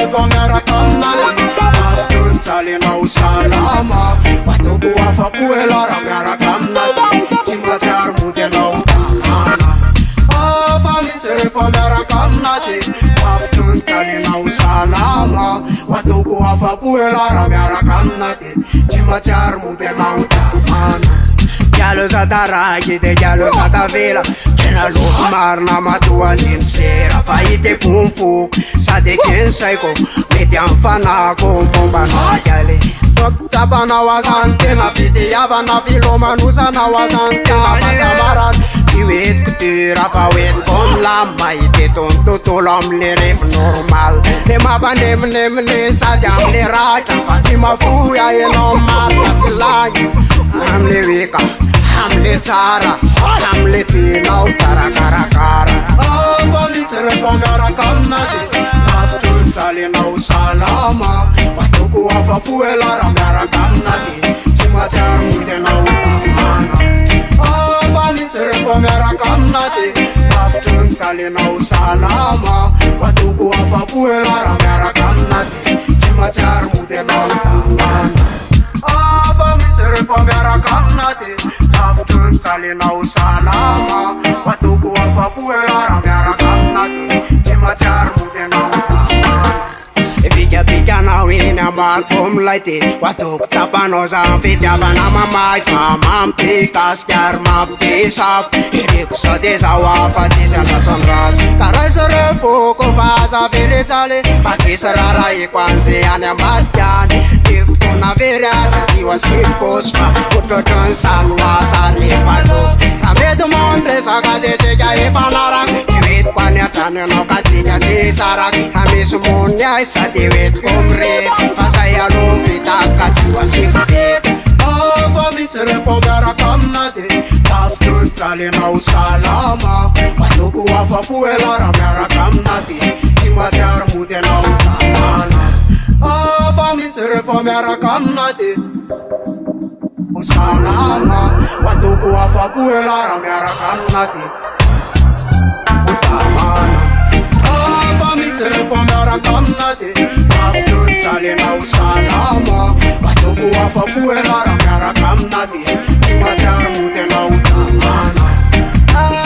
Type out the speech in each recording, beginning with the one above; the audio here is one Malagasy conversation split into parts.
rehefa miaraka aminay aftony jalenao salama batoko afapo elara miaraka aminay tsy matsiary mody anao tamana afanitsy rehefa miaraka aminay aftony jalenao salama batoko afapo elara miaraka aminay tsy matsiary mody anao tamana Giallo sataraky de giallo satavela tena loko marina matoaniny sera fa ite pomfoko sady ekeny saiko mety amin'ny fanako mombanao gialy tsapanao azany tena fitiavana filomanosana azany tena fasamarana tsy hoetiko tyra fa hoetiko amilama ite tony tontolo amile refi normal le mampaneminemine sady amile ratra fa tsy mafoy ahenao marina tsy lagny amile weka amile tsara amile tinao tsara karakara afanitsy rehefa miaraka aminay aftony jalenao salama batoko afapo elara miaraka aminay tsy matsiary mody anao tamana afanitsy rehefa miaraka aminay aftony jalenao salama batoko afapo elara miaraka aminay tsy matsiary mody anao tamana afanitsy rehefa miaraka aminay aftony jalenao salama batoko afapo elara miaraka aminay tsy matsiary mody anao tamana Bigabiganao eny ambanimbom laity batoko tsapanao zany fitiavana mamay fa mampite gasikary mampite safo ireko sao de zao afatsisy andrasandraso karaisy refoko fa aza veletsaly fa tsisy rarahiko an'izay any ambadika any de fotoana very aza tsy hoasikosy fa otrotrony sano asa rehefa lofo ka mety mondresaka de tsika efa naraka tsy metiko any atrany anao ka tsika tsy saraka ka misy mony ay sady hoetiko mire fa zay aloha vitaka tsy hoasiko bety afanitsy rehefa miaraka aminay aftony jalenao salama batoko afapo elara miaraka aminay tsy matsiary mody anao tamana afanitsy rehefa miaraka aminay salama batoko afapo elara miaraka aminay tamana afanitsy rehefa miaraka aminay aftony jalenao salama batoko afapo elara miaraka aminay tsy matsiary mody anao tamana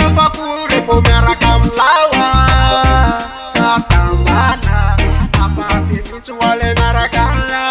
afapo rehefa miaraka aminlawa satamana afapy mitsy hoale miaraka aminlawa